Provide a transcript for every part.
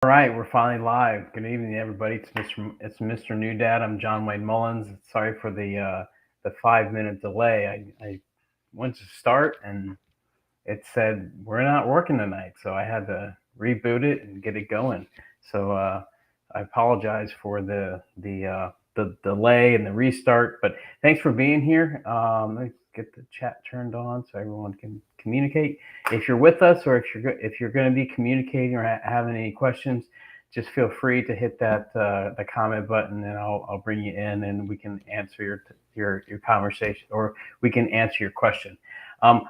All right, we're finally live. Good evening, everybody. It's Mr. New Dad. I'm John Wayne Mullins. Sorry for the 5 minute delay. I went to start and it said we're not working tonight, so I had to reboot it and get it going. So I apologize for the delay and the restart, but thanks for being here. Let's get the chat turned on so everyone can communicate. If you're with us, or if you're going to be communicating or have any questions, just feel free to hit that the comment button, and I'll bring you in, and we can answer your conversation, or we can answer your question. Um,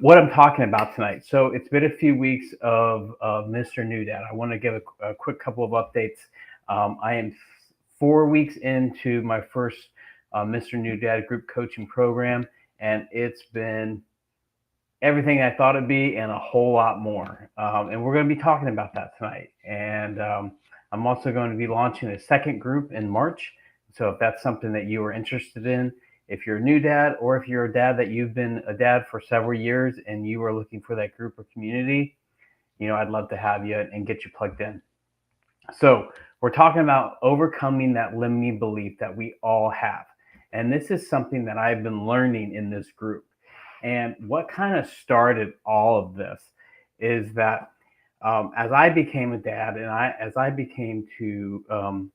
what I'm talking about tonight. So it's been a few weeks of Mr. New Dad. I want to give a quick couple of updates. I am 4 weeks into my first Mr. New Dad group coaching program, and it's been everything I thought it'd be and a whole lot more. And we're going to be talking about that tonight. And I'm also going to be launching a second group in March. So if that's something that you are interested in, if you're a new dad, or if you're a dad that you've been a dad for several years and you are looking for that group or community, I'd love to have you and get you plugged in. So we're talking about overcoming that limiting belief that we all have. And this is something that I've been learning in this group. And what kind of started all of this is that as I became a dad, and as I became to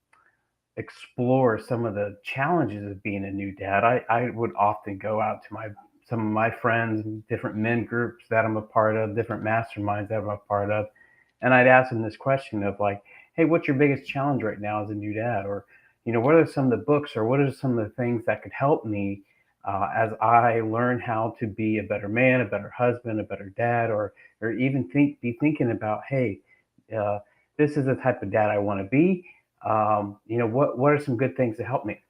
explore some of the challenges of being a new dad, I would often go out to some of my friends, different men groups that I'm a part of, different masterminds that I'm a part of, and I'd ask them this question of like, hey, what's your biggest challenge right now as a new dad? Or, what are some of the books, or what are some of the things that could help me as I learn how to be a better man, a better husband, a better dad, or even be thinking about, hey, uh, this is the type of dad I want to be. What are some good things to help me?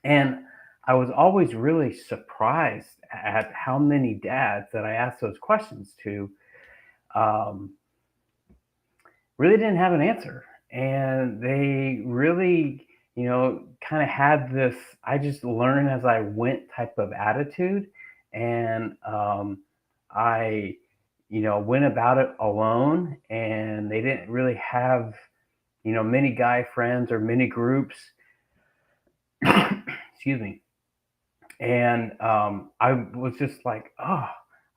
And I was always really surprised at how many dads that I asked those questions to um, really didn't have an answer. And they really, kind of had this I just learned as I went type of attitude. And I, went about it alone, and they didn't really have, many guy friends or many groups. Excuse me. And I was just like, oh,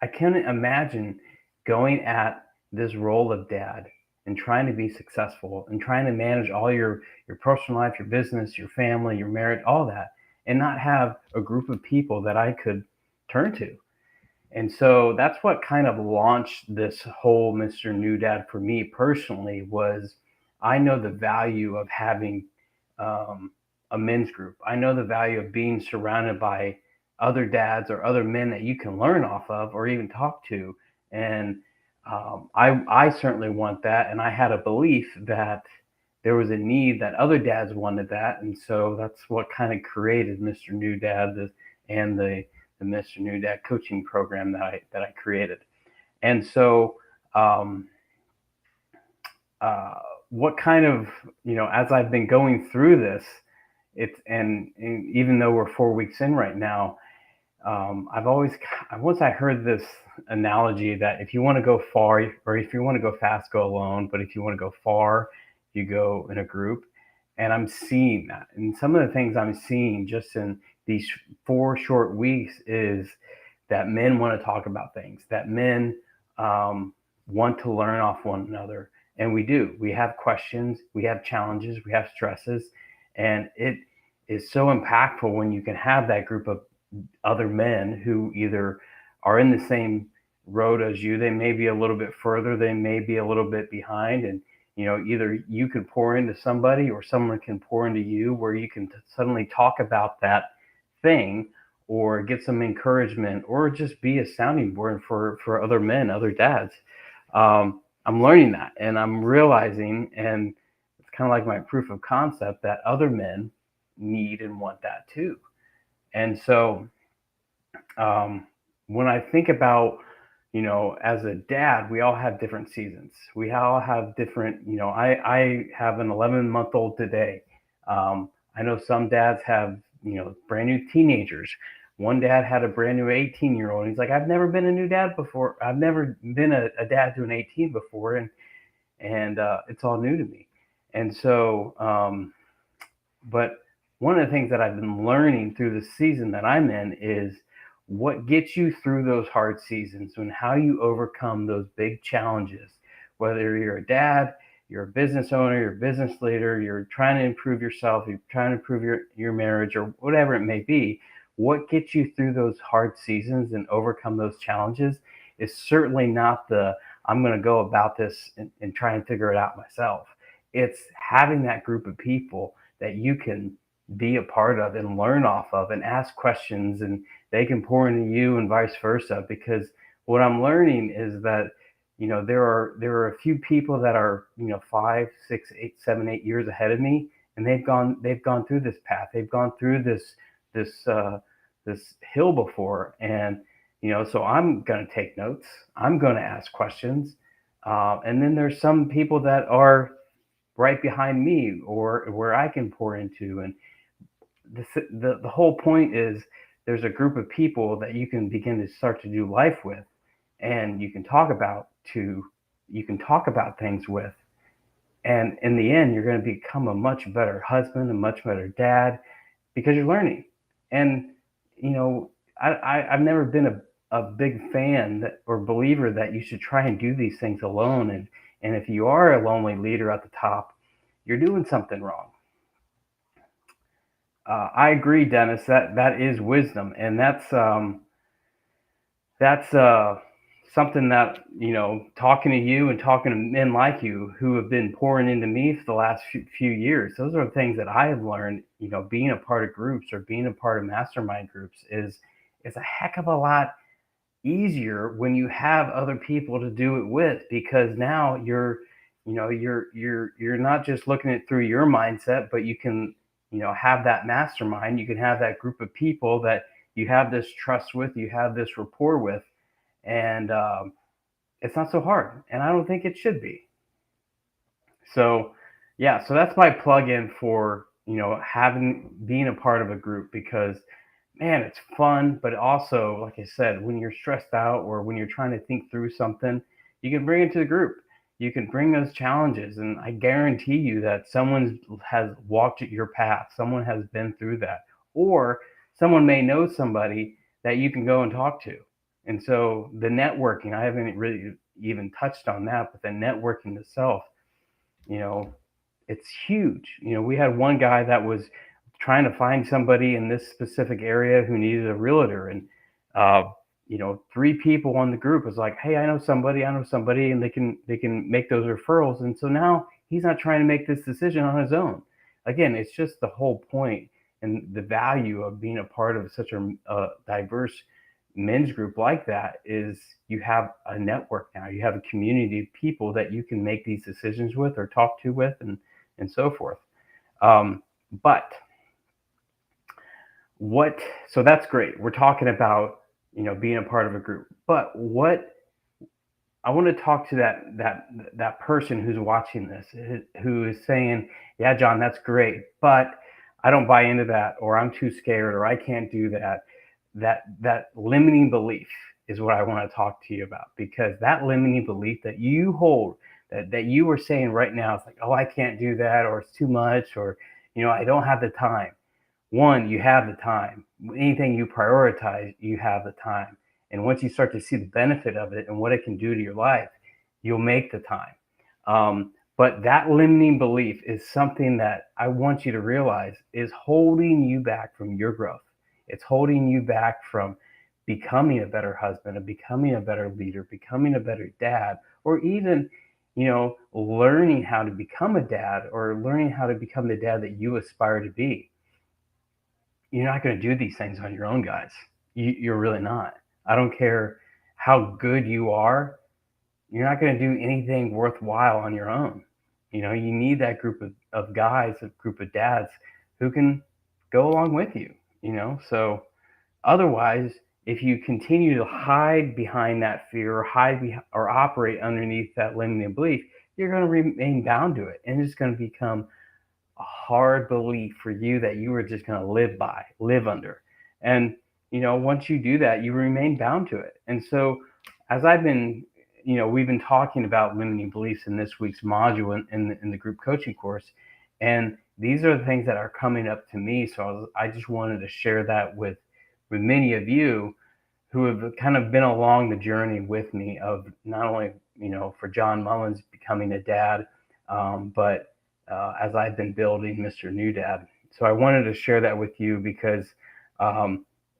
I couldn't imagine going at this role of dad and trying to be successful and trying to manage all your personal life, your business, your family, your marriage, all that, and not have a group of people that I could turn to. And so that's what kind of launched this whole Mr. New Dad for me personally. Was I know the value of having um, a men's group. I know the value of being surrounded by other dads or other men that you can learn off of or even talk to. And I certainly want that. And I had a belief that there was a need that other dads wanted that. And so that's what kind of created Mr. New Dad and the Mr. New Dad coaching program that I created. And so, um, uh, what kind of, as I've been going through this, and even though we're 4 weeks in right now, I've always, once I heard this analogy that if you want to go far, or if you want to go fast, go alone, but if you want to go far, you go in a group. And I'm seeing that. And some of the things I'm seeing just in these 4 short weeks is that men want to talk about things, that men want to learn off one another. And we do. We have questions, we have challenges, we have stresses. And it is so impactful when you can have that group of other men who either are in the same road as you. They may be a little bit further, they may be a little bit behind. And either you can pour into somebody or someone can pour into you, where you can suddenly talk about that thing, or get some encouragement, or just be a sounding board for other men, other dads. I'm learning that, and I'm realizing, and it's kind of like my proof of concept, that other men need and want that too. And so when I think about, as a dad, we all have different seasons. We all have different, I have an 11-month-old today. I know some dads have, brand new teenagers. One dad had a brand new 18-year-old. He's like, I've never been a new dad before. I've never been a dad to an 18 before. And and it's all new to me. And so, but one of the things that I've been learning through the season that I'm in is what gets you through those hard seasons and how you overcome those big challenges. Whether you're a dad, you're a business owner, you're a business leader, you're trying to improve yourself, you're trying to improve your marriage, or whatever it may be, what gets you through those hard seasons and overcome those challenges is certainly not the I'm going to go about this and try and figure it out myself. It's having that group of people that you can be a part of and learn off of and ask questions, and they can pour into you and vice versa. Because what I'm learning is that there are a few people that are 5, 6, 8, 7, 8 years ahead of me, and they've gone through this path, they've gone through this hill before. And so I'm going to take notes, I'm going to ask questions, and then there's some people that are right behind me or where I can pour into. And the whole point is there's a group of people that you can begin to start to do life with, and you can talk about things with. And in the end, you're going to become a much better husband, a much better dad, because you're learning. And you know, I've never been a big fan or believer that you should try and do these things alone. And if you are a lonely leader at the top, you're doing something wrong. I agree, Dennis. That is wisdom, and that's something that talking to you and talking to men like you who have been pouring into me for the last few years. Those are the things that I have learned. Being a part of groups or being a part of mastermind groups is a heck of a lot easier when you have other people to do it with, because now you're not just looking at it through your mindset, but you can have that mastermind, you can have that group of people that you have this trust with, you have this rapport with. And it's not so hard, and I don't think it should be. So yeah, so that's my plug-in for having being a part of a group, because man, it's fun. But also, like I said, when you're stressed out or when you're trying to think through something, you can bring it to the group, you can bring those challenges, and I guarantee you that someone has walked your path, someone has been through that, or someone may know somebody that you can go and talk to. And so the networking, I haven't really even touched on that, but the networking itself, you know, it's huge. We had one guy that was trying to find somebody in this specific area who needed a realtor, and uh, three people on the group was like, "Hey, I know somebody," and they can make those referrals. And so now he's not trying to make this decision on his own. Again, it's just the whole point and the value of being a part of such a diverse men's group like that is you have a network now. You have a community of people that you can make these decisions with or talk to with, and so forth. But what so that's great. We're talking about being a part of a group. But what I want to talk to that person who's watching this, who is saying, "Yeah, John, that's great, but I don't buy into that, or I'm too scared, or I can't do that." That limiting belief is what I want to talk to you about, because that limiting belief that you hold, that you were saying right now, it's like, "Oh, I can't do that," or "It's too much," or "I don't have the time." One, you have the time. Anything you prioritize, you have the time. And once you start to see the benefit of it and what it can do to your life, you'll make the time. But that limiting belief is something that I want you to realize is holding you back from your growth. It's holding you back from becoming a better husband, and becoming a better leader, becoming a better dad, or even, learning how to become a dad, or learning how to become the dad that you aspire to be. You're not going to do these things on your own, guys. You're really not. I don't care how good you are. You're not going to do anything worthwhile on your own. You need that group of guys, a group of dads who can go along with you. So otherwise, if you continue to hide behind that fear, or or operate underneath that limiting belief, you're going to remain bound to it, and it's going to become a hard belief for you that you are just going to live under. And once you do that, you remain bound to it. And so, as I've been, we've been talking about limiting beliefs in this week's module in the group coaching course, and these are the things that are coming up to me. So I just wanted to share that with many of you who have kind of been along the journey with me of not only, for John Mullins becoming a dad, but as I've been building Mr. New Dad. So I wanted to share that with you because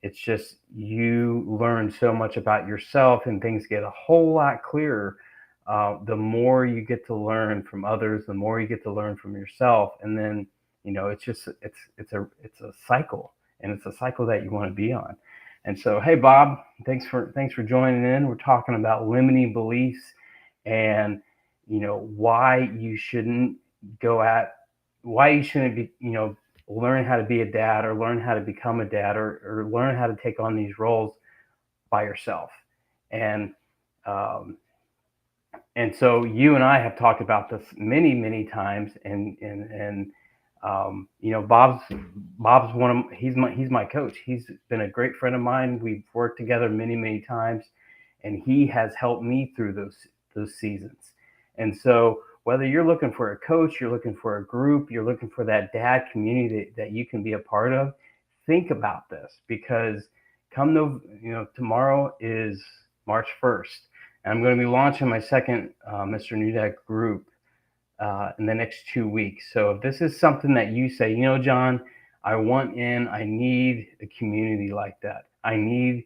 it's just, you learn so much about yourself and things get a whole lot clearer. The more you get to learn from others, the more you get to learn from yourself. And then, it's a cycle, and it's a cycle that you want to be on. And so, hey, Bob, thanks for joining in. We're talking about limiting beliefs and, why you shouldn't be, learn how to be a dad, or learn how to become a dad, or learn how to take on these roles by yourself. And so you and I have talked about this many, many times, and Bob's he's my coach. He's been a great friend of mine. We've worked together many, many times, and he has helped me through those seasons. And so whether you're looking for a coach, you're looking for a group, you're looking for that dad community that you can be a part of, think about this, because tomorrow is March 1st, and I'm going to be launching my second Mr. New Dad group in the next 2 weeks. So if this is something that you say, John, I need a community like that. I need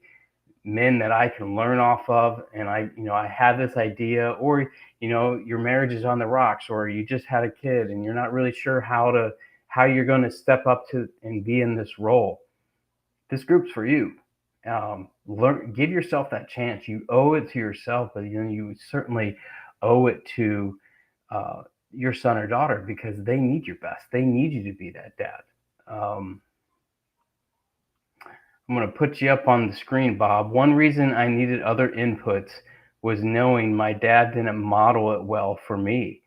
men that I can learn off of. And I have this idea, or, your marriage is on the rocks, or you just had a kid and you're not really sure how you're going to step up to and be in this role. This group's for you. Give yourself that chance. You owe it to yourself, but you certainly owe it to your son or daughter, because they need your best. They need you to be that dad. I'm going to put you up on the screen, Bob. One reason I needed other inputs was knowing my dad didn't model it well for me.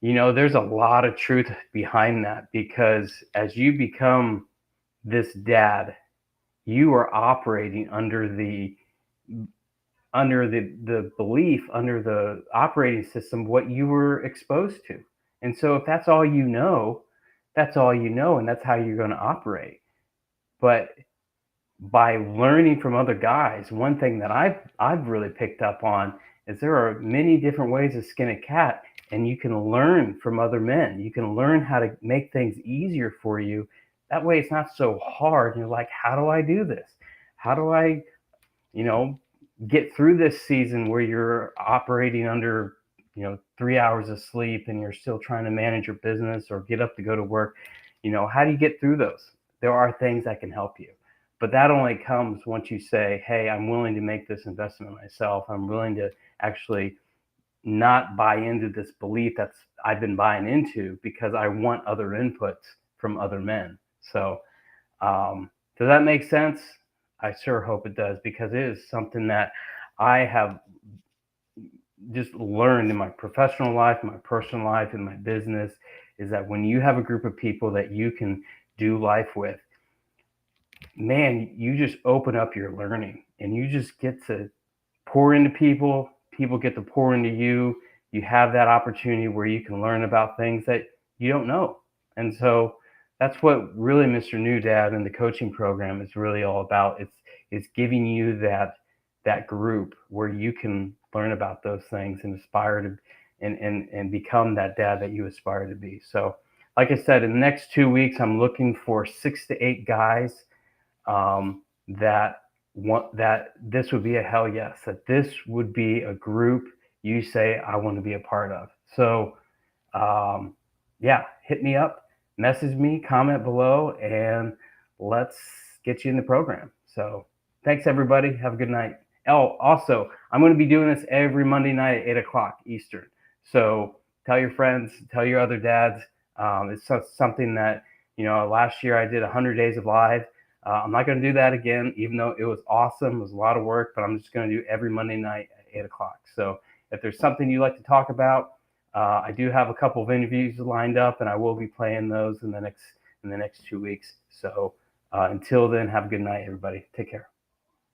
There's a lot of truth behind that, because as you become this dad, you are operating under the belief, under the operating system, what you were exposed to. And so if that's all you know, that's all you know, and that's how you're going to operate. But by learning from other guys, one thing that I've really picked up on is there are many different ways to skin a cat, and you can learn from other men. You can learn how to make things easier for you. That way it's not so hard. You're like, how do I do this? How do I, get through this season where you're operating under, 3 hours of sleep, and you're still trying to manage your business or get up to go to work? How do you get through those? There are things that can help you. But that only comes once you say, hey, I'm willing to make this investment myself. I'm willing to actually not buy into this belief I've been buying into, because I want other inputs from other men. So does that make sense? I sure hope it does, because it is something that I have just learned in my professional life, my personal life, in my business, is that when you have a group of people that you can do life with, man, you just open up your learning, and you just get to pour into people. People get to pour into you. You have that opportunity where you can learn about things that you don't know. And so that's what really Mr. New Dad and the coaching program is really all about. It's giving you that group where you can learn about those things and aspire to and become that dad that you aspire to be. So like I said, in the next 2 weeks, I'm looking for 6 to 8 guys that this would be a hell yes, that this would be a group you say, I want to be a part of. So hit me up, message me, comment below, and let's get you in the program. So thanks, everybody. Have a good night. Oh, also, I'm going to be doing this every Monday night at 8 o'clock Eastern. So tell your friends, tell your other dads. It's something that, last year I did 100 days of live. I'm not going to do that again, even though it was awesome. It was a lot of work, but I'm just going to do every Monday night at 8 o'clock. So if there's something you'd like to talk about, I do have a couple of interviews lined up, and I will be playing those in the next 2 weeks. So until then, have a good night, everybody. Take care.